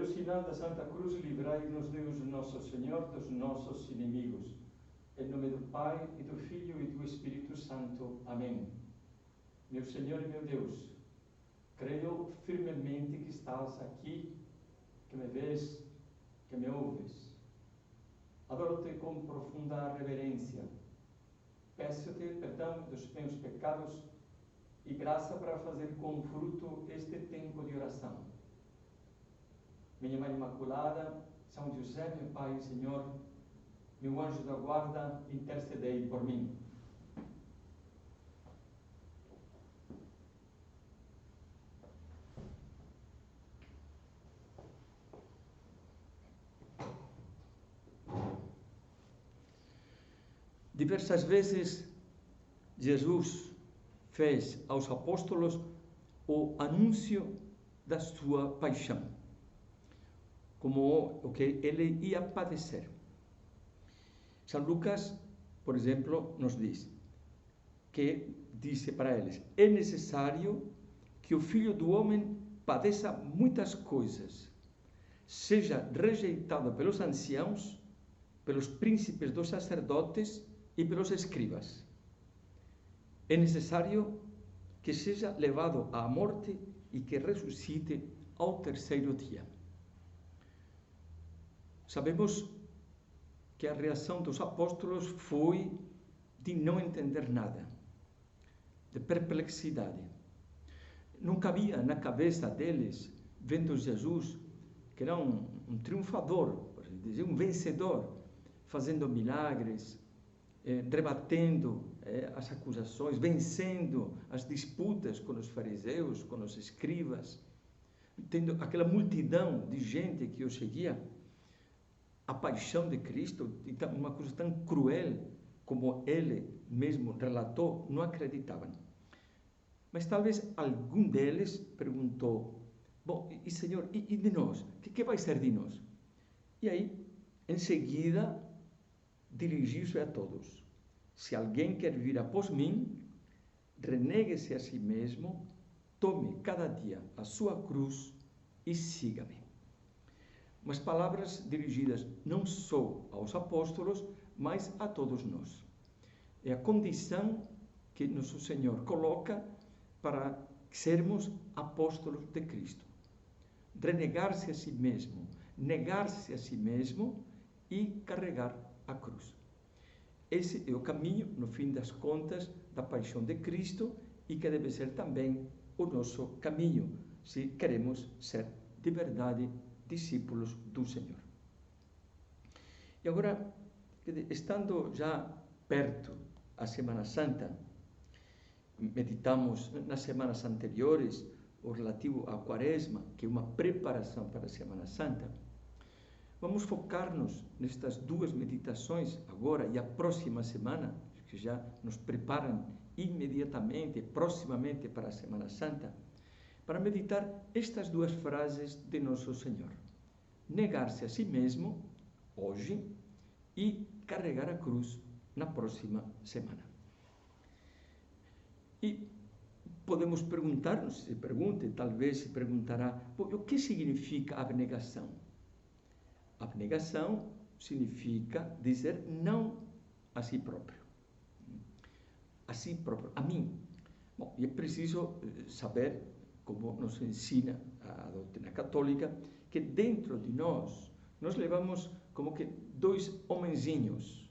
Pelo sinal da Santa Cruz, livrai-nos Deus nosso Senhor dos nossos inimigos. Em nome do Pai, e do Filho e do Espírito Santo. Amém. Meu Senhor e meu Deus, creio firmemente que estás aqui, que me vês, que me ouves. Adoro-te com profunda reverência. Peço-te perdão dos meus pecados e graça para fazer com fruto este tempo de oração. Minha Mãe Imaculada, São José, meu Pai e Senhor, meu anjo da guarda, intercedei por mim. Diversas vezes, Jesus fez aos apóstolos o anúncio da sua paixão, como o que ele ia padecer. São Lucas, por exemplo, nos diz que disse para eles: é necessário que o Filho do Homem padeça muitas coisas, seja rejeitado pelos anciãos, pelos príncipes dos sacerdotes e pelos escribas. É necessário que seja levado à morte e que ressuscite ao terceiro dia. Sabemos que a reação dos apóstolos foi de não entender nada, de perplexidade. Não cabia na cabeça deles, vendo Jesus, que era um triunfador, por assim dizer, um vencedor, fazendo milagres, rebatendo as acusações, vencendo as disputas com os fariseus, com os escribas, tendo aquela multidão de gente que o seguia. A paixão de Cristo, uma coisa tão cruel como ele mesmo relatou, não acreditavam. Mas talvez algum deles perguntou: bom, e Senhor, e de nós? O que vai ser de nós? E aí, em seguida, dirigiu-se a todos: se alguém quer vir após mim, renegue-se a si mesmo, tome cada dia a sua cruz e siga-me. Umas palavras dirigidas não só aos apóstolos, mas a todos nós. É a condição que nosso Senhor coloca para sermos apóstolos de Cristo. Renegar-se a si mesmo, negar-se a si mesmo e carregar a cruz. Esse é o caminho, no fim das contas, da paixão de Cristo e que deve ser também o nosso caminho, se queremos ser de verdade discípulos do Senhor. E agora, estando já perto a Semana Santa, meditamos nas semanas anteriores o relativo à Quaresma, que é uma preparação para a Semana Santa. Vamos focar-nos nestas duas meditações agora e a próxima semana, que já nos preparam imediatamente, proximamente para a Semana Santa, para meditar estas duas frases de Nosso Senhor: negar-se a si mesmo, hoje, e carregar a cruz na próxima semana. E podemos perguntar-nos, se pergunte, talvez se perguntará: o que significa abnegação? Abnegação significa dizer não a si próprio. A si próprio, a mim. Bom, e é preciso saber, como nos ensina a doutrina católica, que dentro de nós levamos como que dois homenzinhos.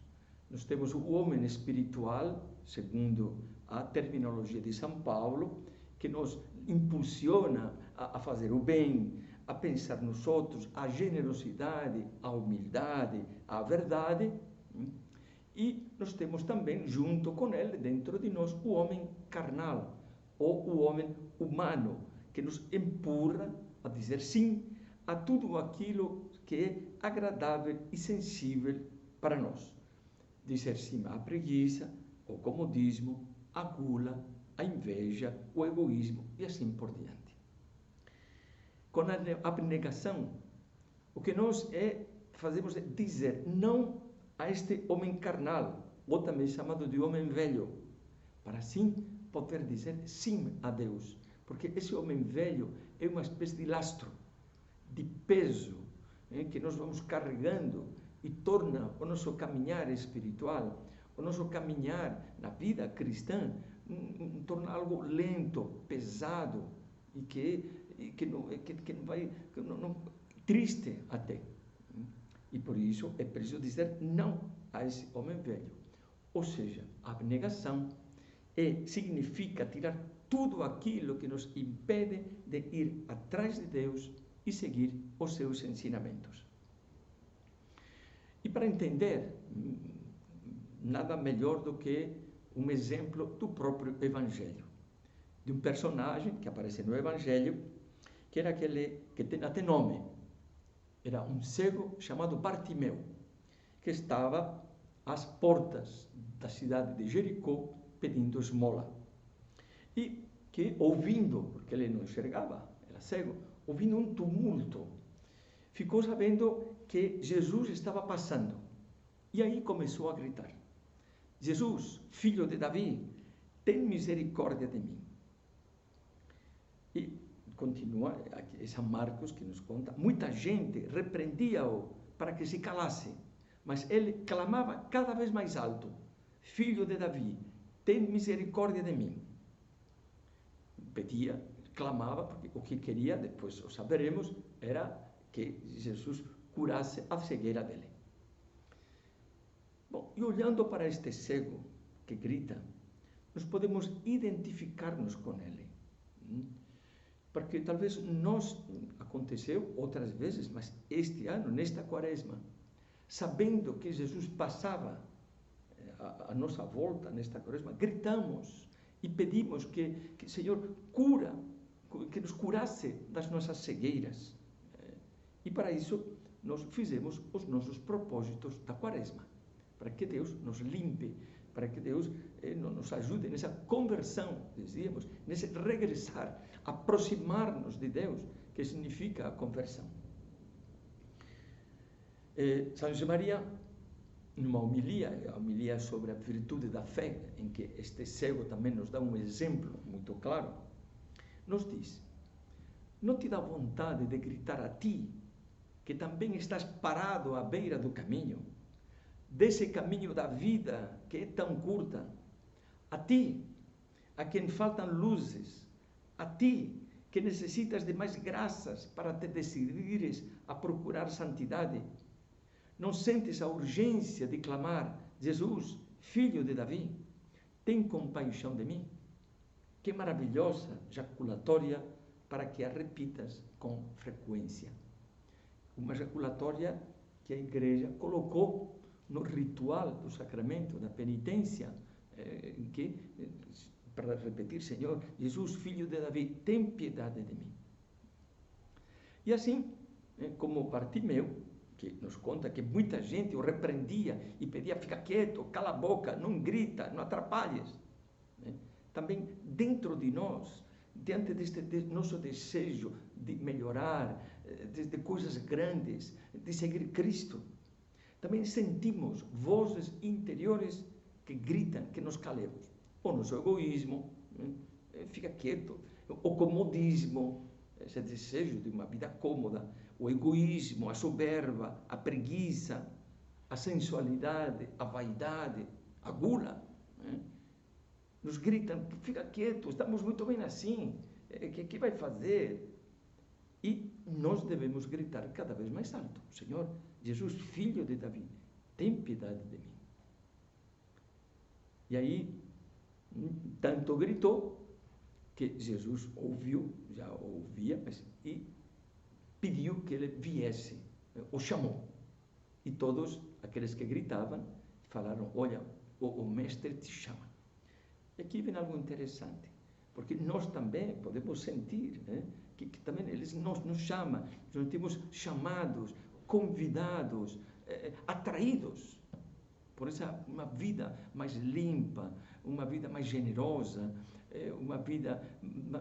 Nós temos o homem espiritual, segundo a terminologia de São Paulo, que nos impulsiona a fazer o bem, a pensar nos outros, a generosidade, a humildade, a verdade. E nós temos também, junto com ele, dentro de nós, o homem carnal, ou o homem humano, que nos empurra a dizer sim a tudo aquilo que é agradável e sensível para nós. Dizer sim à preguiça, ao comodismo, à gula, à inveja, ao egoísmo e assim por diante. Com a abnegação, o que nós fazemos é dizer não a este homem carnal, ou também chamado de homem velho, para assim poder dizer sim a Deus. Porque esse homem velho é uma espécie de lastro, de peso que nós vamos carregando e torna o nosso caminhar espiritual, o nosso caminhar na vida cristã, torna algo lento, pesado e que não vai, triste até. E por isso é preciso dizer não a esse homem velho. Ou seja, a abnegação significa tirar tudo aquilo que nos impede de ir atrás de Deus e seguir os seus ensinamentos. E para entender, nada melhor do que um exemplo do próprio Evangelho, de um personagem que aparece no Evangelho, que era aquele que tem até nome. Era um cego chamado Bartimeu, que estava às portas da cidade de Jericó pedindo esmola. E que, ouvindo, porque ele não enxergava, era cego, ouvindo um tumulto, ficou sabendo que Jesus estava passando. E aí começou a gritar: Jesus, filho de Davi, tem misericórdia de mim. E continua, é São Marcos que nos conta, muita gente repreendia-o para que se calasse, mas ele clamava cada vez mais alto: filho de Davi, tem misericórdia de mim. Pedia, clamava, porque o que queria, depois o saberemos, era que Jesus curasse a cegueira dele. Bom, e olhando para este cego que grita, nós podemos identificar-nos com ele. Porque talvez aconteceu outras vezes, mas este ano, nesta quaresma, sabendo que Jesus passava à nossa volta, nesta quaresma, gritamos e pedimos que o Senhor que nos curasse das nossas cegueiras. E para isso, nós fizemos os nossos propósitos da quaresma, para que Deus nos limpe, para que Deus nos ajude nessa conversão, dizíamos, nesse regressar, aproximar-nos de Deus, que significa a conversão. São José Maria, numa homilia, a homilia sobre a virtude da fé, em que este cego também nos dá um exemplo muito claro, nos diz: não te dá vontade de gritar a ti, que também estás parado à beira do caminho, desse caminho da vida que é tão curta, a ti, a quem faltam luzes, a ti, que necessitas de mais graças para te decidires a procurar santidade? Não sentes a urgência de clamar: Jesus, filho de Davi, tem compaixão de mim? Que maravilhosa jaculatória para que a repitas com frequência. Uma jaculatória que a Igreja colocou no ritual do sacramento da penitência, em que, para repetir: Senhor, Jesus, filho de Davi, tem piedade de mim. E assim, como Bartimeu, que nos conta que muita gente o repreendia e pedia: fica quieto, cala a boca, não grita, não atrapalhes. Também dentro de nós, diante deste nosso desejo de melhorar, de coisas grandes, de seguir Cristo, também sentimos vozes interiores que gritam que nos calemos. O nosso egoísmo, fica quieto, o comodismo, esse desejo de uma vida cômoda, o egoísmo, a soberba, a preguiça, a sensualidade, a vaidade, a gula, nos gritam: fica quieto, estamos muito bem assim, o que vai fazer? E nós devemos gritar cada vez mais alto: Senhor, Jesus, filho de Davi, tem piedade de mim. E aí, tanto gritou, que Jesus ouviu, já ouvia, e pediu que ele viesse, o chamou. E todos aqueles que gritavam falaram: olha, o mestre te chama. E aqui vem algo interessante, porque nós também podemos sentir que também eles nos chamam, nós sentimos chamados, convidados, atraídos por uma vida mais limpa, uma vida mais generosa, uma vida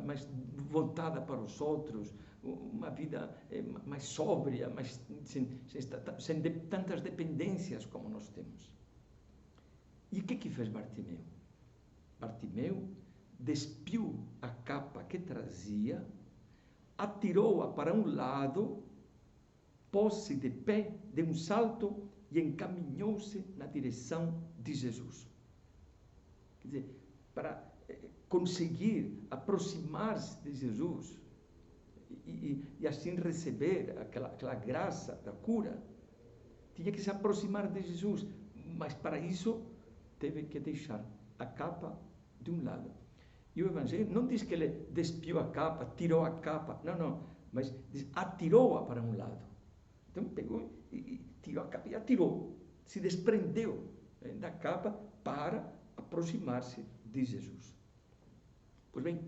mais voltada para os outros, uma vida mais sóbria, sem tantas dependências como nós temos. E o que fez Bartimeu? Bartimeu despiu a capa que trazia, atirou-a para um lado pôs-se de pé, deu um salto e encaminhou-se na direção de Jesus. Quer dizer, para conseguir aproximar-se de Jesus e assim receber aquela graça da cura, tinha que se aproximar de Jesus, mas para isso teve que deixar a capa de um lado. E o Evangelho não diz que ele despiu a capa, tirou a capa, não, mas diz, atirou-a para um lado. Então pegou e tirou a capa e atirou, se desprendeu da capa para aproximar-se de Jesus. Pois bem,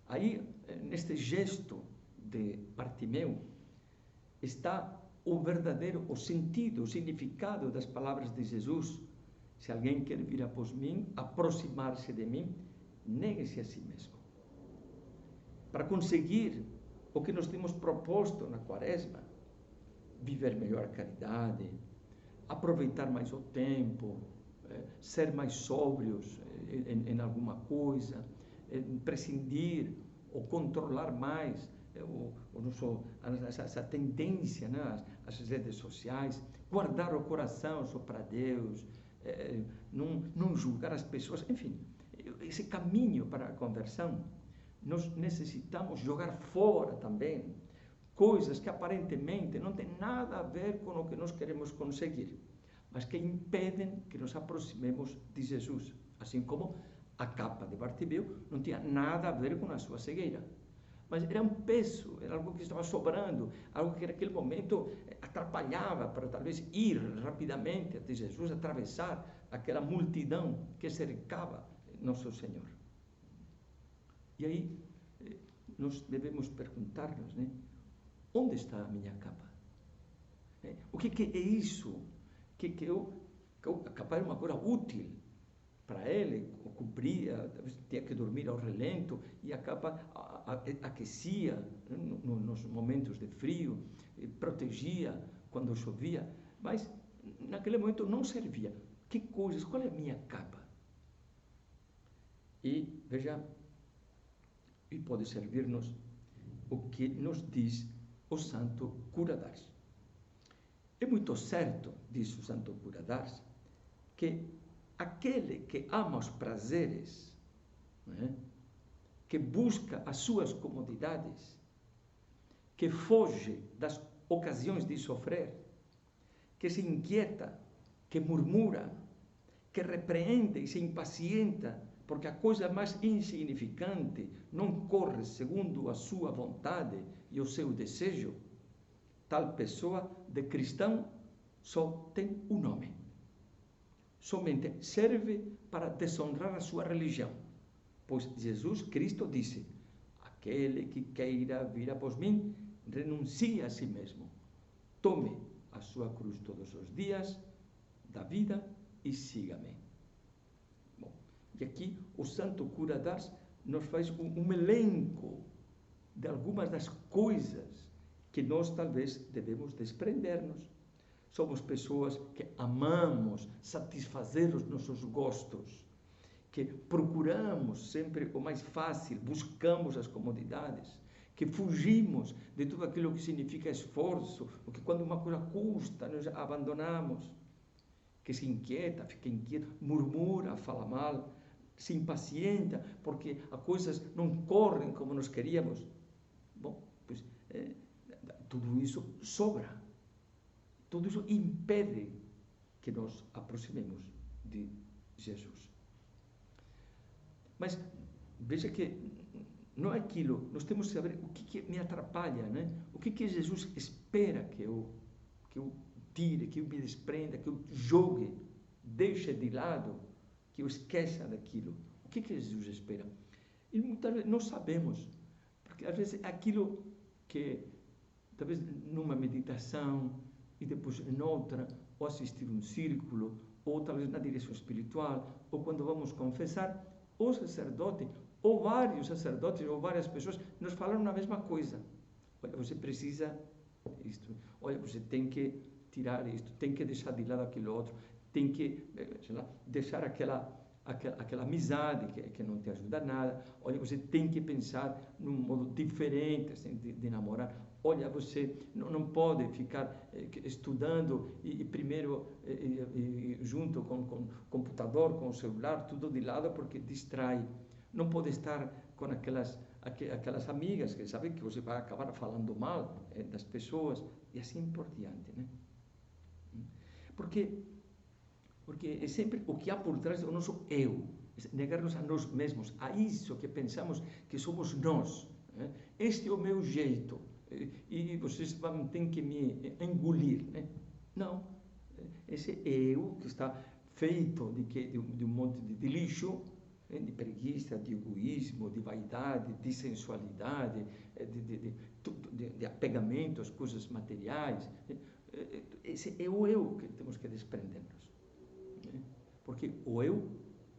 aí neste gesto de Bartimeu está o sentido, o significado das palavras de Jesus. Se alguém quer vir após mim, aproximar-se de mim, negue-se a si mesmo. Para conseguir o que nós temos proposto na Quaresma, viver melhor a caridade, aproveitar mais o tempo, ser mais sóbrios em alguma coisa, prescindir ou controlar mais essa tendência, né, às redes sociais, guardar o coração só para Deus, não julgar as pessoas, enfim, esse caminho para a conversão, nós necessitamos jogar fora também coisas que aparentemente não têm nada a ver com o que nós queremos conseguir, mas que impedem que nos aproximemos de Jesus, assim como a capa de Bartimeu não tinha nada a ver com a sua cegueira, mas era um peso, era algo que estava sobrando, algo que naquele momento atrapalhava para talvez ir rapidamente até Jesus, atravessar aquela multidão que cercava Nosso Senhor. E aí nós devemos perguntar-nos, né? Onde está a minha capa? O que é isso? Que a capa era uma coisa útil para ele, cobria, tinha que dormir ao relento, e a capa aquecia nos momentos de frio, protegia quando chovia, mas naquele momento não servia. Que coisas? Qual é a minha capa? E veja, e pode servir-nos o que nos diz o Santo Cura d'Ars. É muito certo, diz o Santo Cura d'Ars, que aquele que ama os prazeres, né, que busca as suas comodidades, que foge das ocasiões de sofrer, que se inquieta, que murmura, que repreende e se impacienta, porque a coisa mais insignificante não corre segundo a sua vontade e o seu desejo, tal pessoa de cristão só tem um nome. Somente serve para desonrar a sua religião, pois Jesus Cristo disse: aquele que queira vir após mim, renuncie a si mesmo, tome a sua cruz todos os dias da vida e siga-me. Bom, e aqui o Santo Cura d'Ars nos faz um elenco de algumas das coisas que nós talvez devemos desprender-nos. Somos pessoas que amamos satisfazer os nossos gostos, que procuramos sempre o mais fácil, buscamos as comodidades, que fugimos de tudo aquilo que significa esforço, porque quando uma coisa custa, nós abandonamos, que se inquieta, fica inquieto, murmura, fala mal, se impacienta, porque as coisas não correm como nós queríamos. Bom, pois tudo isso sobra. Tudo isso impede que nos aproximemos de Jesus. Mas veja que não é aquilo, nós temos que saber o que me atrapalha, né? O que Jesus espera que eu tire, que eu me desprenda, que eu jogue, deixe de lado, que eu esqueça daquilo. O que Jesus espera? E muitas vezes nós sabemos, porque às vezes aquilo que, talvez numa meditação, e depois em outra, ou assistir um círculo, ou talvez na direção espiritual, ou quando vamos confessar, o sacerdote, ou vários sacerdotes, ou várias pessoas, nos falaram a mesma coisa. Olha, você precisa isto. Olha, você tem que tirar isto, tem que deixar de lado aquilo outro, tem que, sei lá, deixar aquela amizade que não te ajuda a nada. Olha, você tem que pensar num modo diferente assim, de namorar. olha, você não pode ficar estudando e primeiro junto com o computador, com o celular, tudo de lado porque distrai. Não pode estar com aquelas amigas que sabem que você vai acabar falando mal das pessoas e assim por diante, né? Porque é sempre o que há por trás do nosso eu, negar-nos a nós mesmos, a isso que pensamos que somos nós. Né? Este é o meu jeito e vocês vão ter que me engolir, né? Não, esse eu que está feito de um monte de lixo, de preguiça, de egoísmo, de vaidade, de sensualidade, de apegamento às coisas materiais. Esse é o eu que temos que desprender-nos. Porque o eu,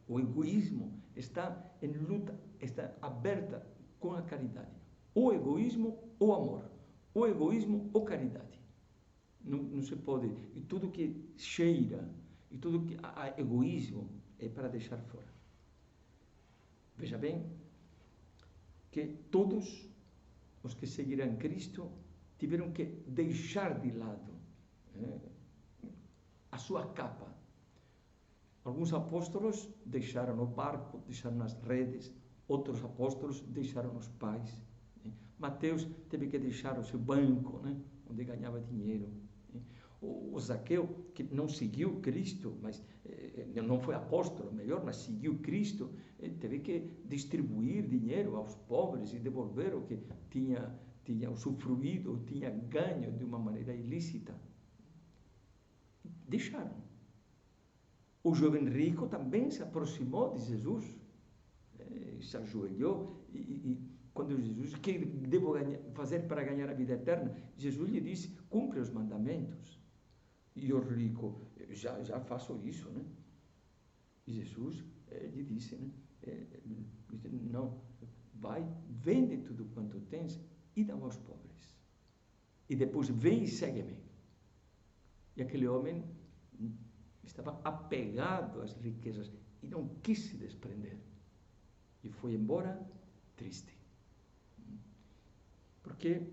o egoísmo, está em luta, está aberta com a caridade. Ou egoísmo ou amor. Ou egoísmo ou caridade. Não se pode. E tudo que cheira, e tudo que há egoísmo, é para deixar fora. Veja bem que todos os que seguiram Cristo tiveram que deixar de lado a sua capa. Alguns apóstolos deixaram o barco, deixaram as redes, outros apóstolos deixaram os pais. Mateus teve que deixar o seu banco, né, onde ganhava dinheiro. O Zaqueu, que não seguiu Cristo, mas não foi apóstolo, melhor, mas seguiu Cristo, teve que distribuir dinheiro aos pobres e devolver o que tinha usufruído, tinha ganho de uma maneira ilícita. Deixaram. O jovem rico também se aproximou de Jesus, se ajoelhou e quando Jesus, o que devo fazer para ganhar a vida eterna? Jesus lhe disse, cumpre os mandamentos. E o rico, já faço isso, né? E Jesus lhe disse, né? Não, vai, vende tudo quanto tens e dá aos pobres. E depois vem e segue-me. E aquele homem estava apegado às riquezas e não quis se desprender. E foi embora triste. Porque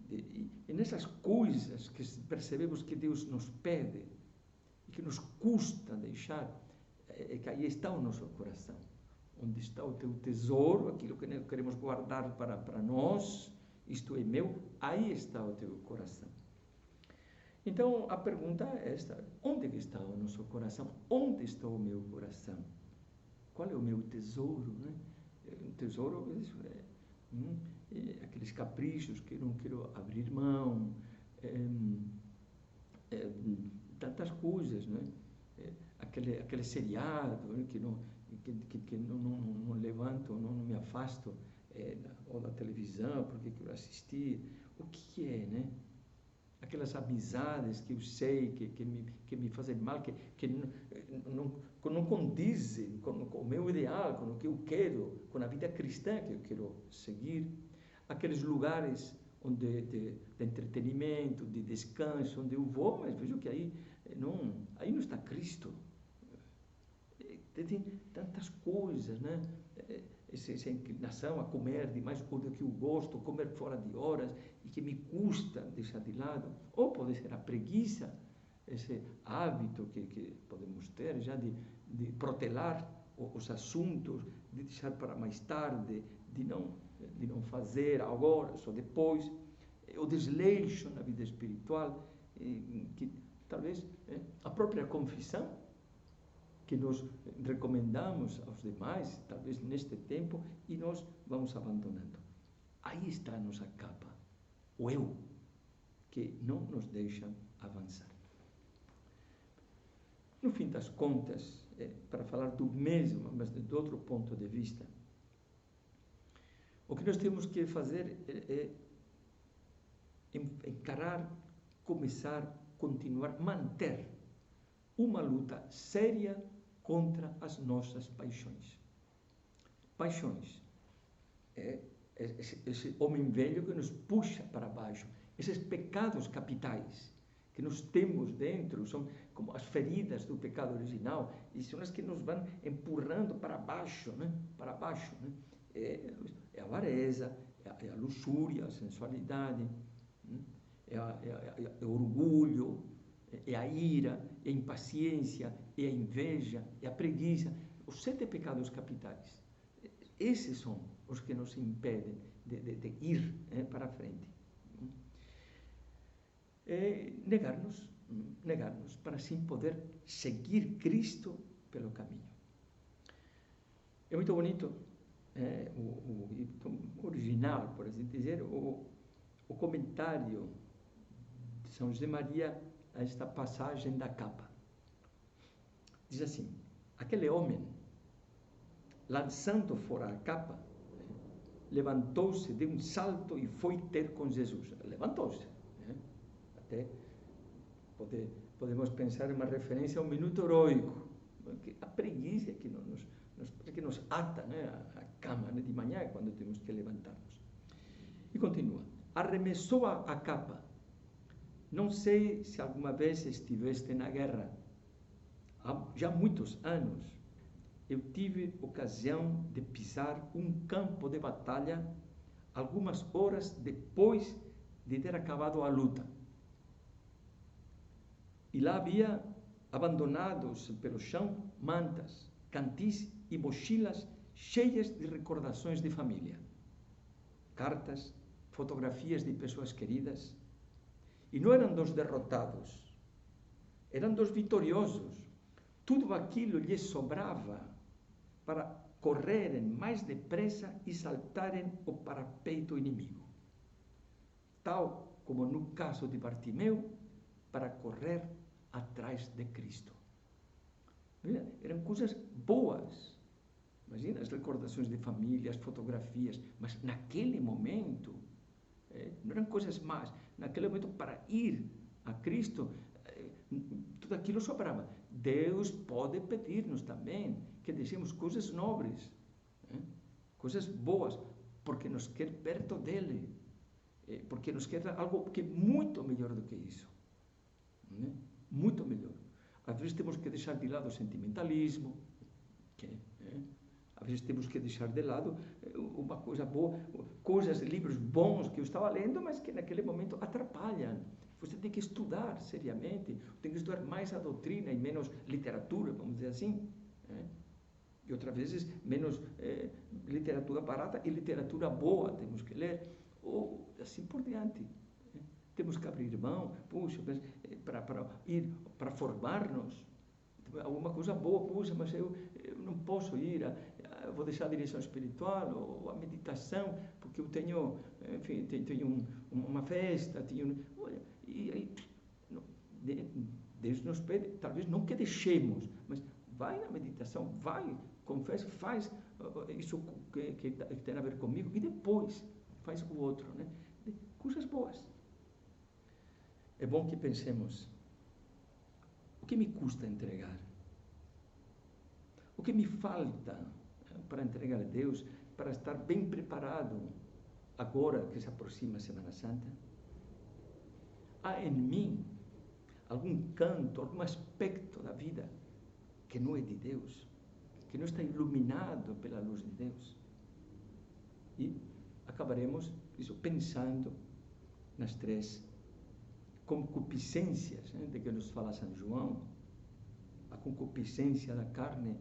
e nessas coisas que percebemos que Deus nos pede e que nos custa deixar, é que aí está o nosso coração. Onde está o teu tesouro, aquilo que queremos guardar para nós, isto é meu, aí está o teu coração. Então, a pergunta é esta, onde está o nosso coração? Onde está o meu coração? Qual é o meu tesouro? Né? O tesouro aqueles caprichos que eu não quero abrir mão, tantas coisas, né? Aquele seriado, né? que não levanto, não me afasto ou da televisão porque quero assistir. O que é, né? Aquelas amizades que eu sei que me fazem mal, que não condizem com o meu ideal, com o que eu quero, com a vida cristã que eu quero seguir. Aqueles lugares de entretenimento, de descanso, onde eu vou, mas vejo que aí não está Cristo. Tem tantas coisas, né? Essa inclinação a comer demais do que eu gosto, comer fora de horas e que me custa deixar de lado. Ou pode ser a preguiça, esse hábito que podemos ter já de protelar os assuntos, de deixar para mais tarde, de não fazer agora, só depois. O desleixo na vida espiritual, que talvez a própria confissão, que nós recomendamos aos demais, talvez neste tempo, e nós vamos abandonando. Aí está a nossa capa, o eu, que não nos deixa avançar. No fim das contas, para falar do mesmo, mas de outro ponto de vista, o que nós temos que fazer é encarar, começar, continuar, manter uma luta séria contra as nossas paixões. Paixões. Esse homem velho que nos puxa para baixo. Esses pecados capitais que nós temos dentro são como as feridas do pecado original e são as que nos vão empurrando para baixo, né? Para baixo, né? É a avareza, é a luxúria, a sensualidade. é o orgulho, é a ira, é a impaciência, é a inveja, é a preguiça. Os 7 pecados capitais. Esses são os que nos impedem de ir para a frente. Negar-nos para assim poder seguir Cristo pelo caminho. É muito bonito, o original, por assim dizer, o comentário de São José Maria a esta passagem da capa. Diz assim: aquele homem, lançando fora a capa, levantou-se de um salto e foi ter com Jesus. Levantou-se. Até podemos pensar em uma referência a um minuto heróico. A preguiça que nos ata, a cama de manhã, quando temos que levantar-nos. E continua: arremessou a capa. Não sei se alguma vez estiveste na guerra. Há já muitos anos eu tive ocasião de pisar um campo de batalha algumas horas depois de ter acabado a luta. E lá havia abandonados pelo chão mantas, cantis e mochilas cheias de recordações de família, cartas, fotografias de pessoas queridas. E não eram dos derrotados, eram dos vitoriosos. Tudo aquilo lhes sobrava para correrem mais depressa e saltarem o parapeito inimigo. Tal como no caso de Bartimeu, para correr atrás de Cristo. Eram coisas boas. Imagina as recordações de família, as fotografias, mas naquele momento não eram coisas más. Naquele momento, para ir a Cristo, tudo aquilo sobrava. Deus pode pedir-nos também que deixemos coisas nobres, coisas boas, porque nos quer perto dele, porque nos quer algo que é muito melhor do que isso. Muito melhor. Às vezes temos que deixar de lado o sentimentalismo, às vezes temos que deixar de lado uma coisa boa, livros bons que eu estava lendo, mas que naquele momento atrapalham. Você tem que estudar seriamente, tem que estudar mais a doutrina e menos literatura, vamos dizer assim. E outras vezes menos literatura barata e literatura boa temos que ler, ou assim por diante. Temos que abrir mão, para ir, para formar-nos. Alguma coisa boa, mas eu não posso ir, eu vou deixar a direção espiritual ou a meditação, porque eu tenho, enfim, tenho uma festa, olha, Deus nos pede, talvez não que deixemos, mas vai na meditação, vai, confessa, faz isso que tem a ver comigo, e depois faz o outro, coisas boas. É bom que pensemos: o que me custa entregar? O que me falta para entregar a Deus, para estar bem preparado agora que se aproxima a Semana Santa? Há em mim algum canto, algum aspecto da vida que não é de Deus, que não está iluminado pela luz de Deus? E acabaremos pensando nas 3 concupiscências, de que nos fala São João: a concupiscência da carne,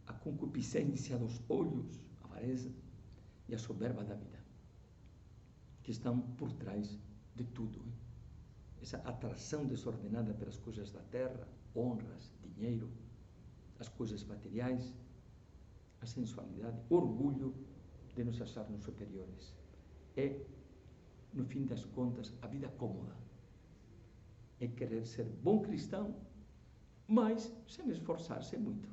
a concupiscência dos olhos, a avareza, e a soberba da vida, que estão por trás de tudo. Essa atração desordenada pelas coisas da terra, honras, dinheiro, as coisas materiais, a sensualidade, orgulho de nos acharmos superiores. É, no fim das contas, a vida cômoda. É querer ser bom cristão, mas sem esforçar-se muito.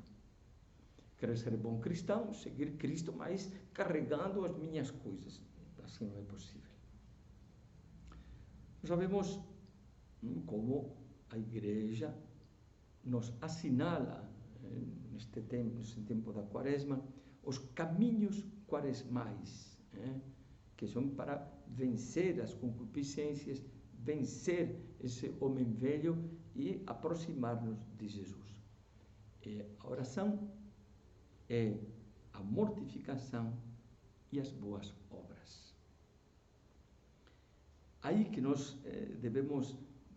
Querer ser bom cristão, seguir Cristo, mas carregando as minhas coisas. Assim não é possível. Nós sabemos como a Igreja nos assinala, neste tempo da Quaresma, os caminhos quaresmais, que são para vencer as concupiscências, vencer esse homem velho e aproximar-nos de Jesus. A oração é a mortificação e as boas obras. Aí que nós devemos,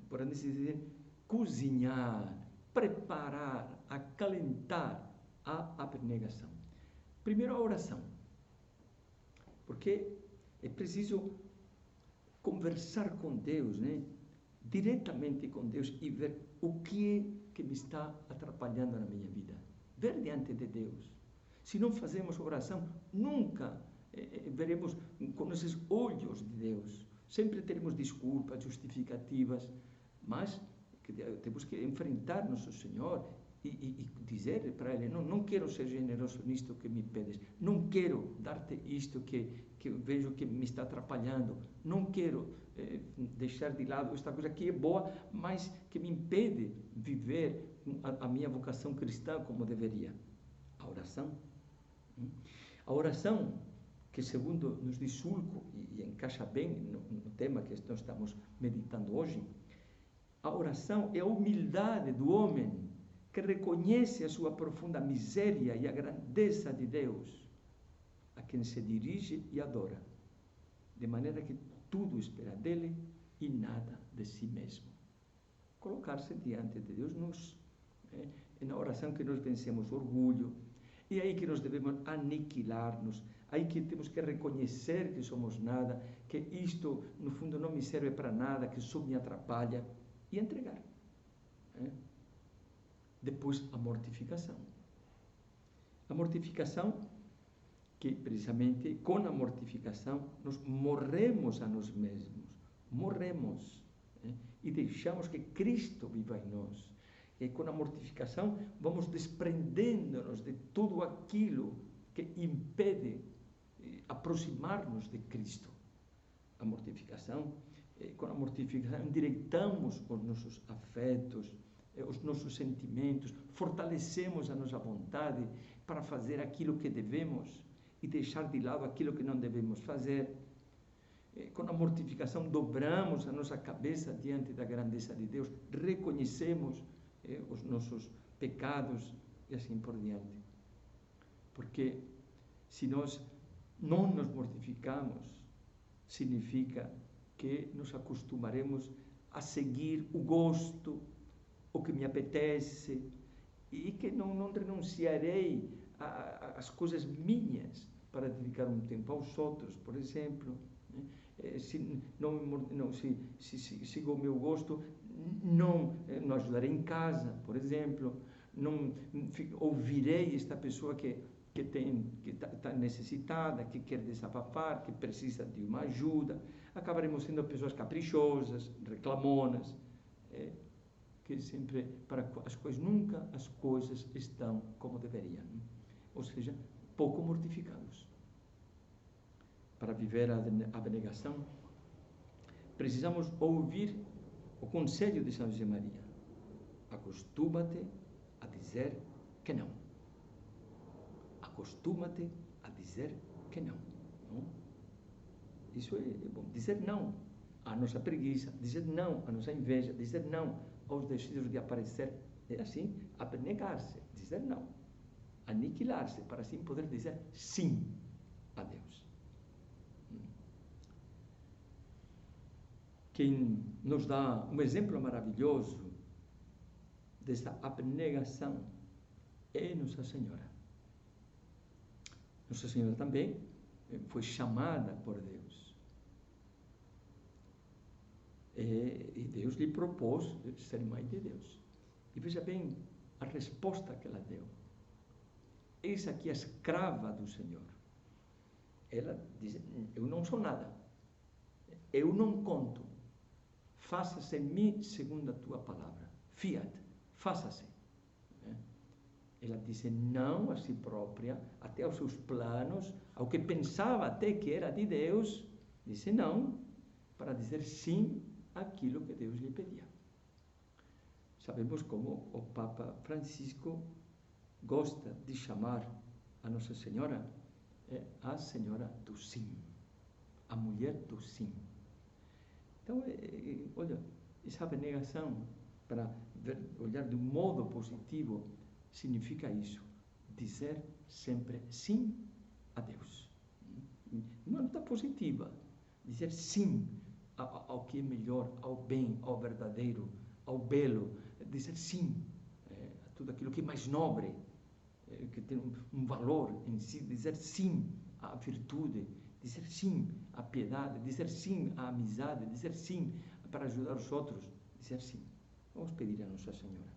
por assim dizer, cozinhar, preparar, acalentar a abnegação. Primeiro, a oração. Porque é preciso conversar com Deus, né? Diretamente com Deus e ver o que é que me está atrapalhando na minha vida. Ver diante de Deus. Se não fazemos oração, nunca veremos com esses olhos de Deus. Sempre teremos desculpas, justificativas, mas temos que enfrentar nosso Senhor e dizer para Ele, não quero ser generoso nisto que me pedes, não quero dar-te isto que vejo que me está atrapalhando, não quero deixar de lado esta coisa que é boa, mas que me impede viver a minha vocação cristã como deveria. A oração. A oração, que segundo nos diz Sulco, e encaixa bem no tema que nós estamos meditando hoje, a oração é a humildade do homem que reconhece a sua profunda miséria e a grandeza de Deus, a quem se dirige e adora, de maneira que tudo espera dele e nada de si mesmo. Colocar-se diante de Deus é na oração que nós vencemos o orgulho, é aí que nós devemos aniquilar-nos, aí que temos que reconhecer que somos nada, que isto no fundo não me serve para nada, que só me atrapalha, e entregar. Depois, a mortificação. A mortificação, que precisamente com a mortificação nós morremos a nós mesmos, morremos, e deixamos que Cristo viva em nós. E com a mortificação vamos desprendendo-nos de tudo aquilo que impede aproximar-nos de Cristo. A mortificação, com a mortificação endireitamos os nossos afetos, os nossos sentimentos, fortalecemos a nossa vontade para fazer aquilo que devemos e deixar de lado aquilo que não devemos fazer. Com a mortificação dobramos a nossa cabeça diante da grandeza de Deus, reconhecemos os nossos pecados e assim por diante. Porque se nós não nos mortificamos, significa que nos acostumaremos a seguir o gosto, o que me apetece, e que não renunciarei às coisas minhas para dedicar um tempo aos outros, por exemplo. Se sigo o meu gosto, não ajudarei em casa, por exemplo, não ouvirei esta pessoa que está necessitada, que quer desabafar, que precisa de uma ajuda. Acabaremos sendo pessoas caprichosas, reclamonas, que sempre, para as coisas, nunca as coisas estão como deveriam. Ou seja, pouco mortificados. Para viver a abnegação, precisamos ouvir o conselho de São José Maria. Acostuma-te a dizer que não. Acostuma-te a dizer que não. Isso é bom. Dizer não à nossa preguiça, dizer não à nossa inveja, dizer não aos desejos de aparecer. É assim, abnegar-se, dizer não. Aniquilar-se, para assim poder dizer sim a Deus. Quem nos dá um exemplo maravilhoso dessa abnegação é Nossa Senhora. Nossa Senhora também foi chamada por Deus. E Deus lhe propôs ser mãe de Deus. E veja bem a resposta que ela deu. Eis aqui a escrava do Senhor. Ela diz, eu não sou nada. Eu não conto. Faça-se em mim segundo a tua palavra. Fiat, faça-se. Ela disse não a si própria, até aos seus planos, ao que pensava até que era de Deus, disse não, para dizer sim àquilo que Deus lhe pedia. Sabemos como o Papa Francisco gosta de chamar a Nossa Senhora a Senhora do Sim, a mulher do sim. Então, olha, essa abnegação, para olhar de um modo positivo, significa isso, dizer sempre sim a Deus. Uma nota positiva, dizer sim ao que é melhor, ao bem, ao verdadeiro, ao belo, dizer sim a tudo aquilo que é mais nobre, que tem um valor em si, dizer sim à virtude, dizer sim à piedade, dizer sim à amizade, dizer sim para ajudar os outros, dizer sim. Vamos pedir a Nossa Senhora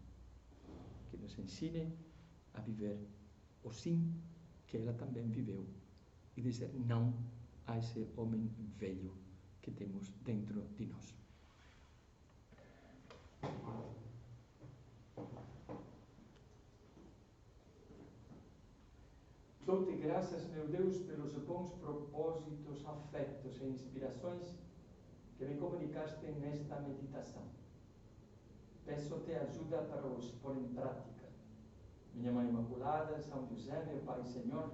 que nos ensine a viver o sim que ela também viveu e dizer não a esse homem velho que temos dentro de nós. Dou-te graças, meu Deus, pelos bons propósitos, afetos e inspirações que me comunicaste nesta meditação. Peço-te ajuda para os pôr em prática. Minha Mãe Imaculada, São José, meu Pai e Senhor,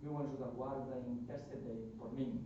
meu anjo da guarda, intercedei por mim.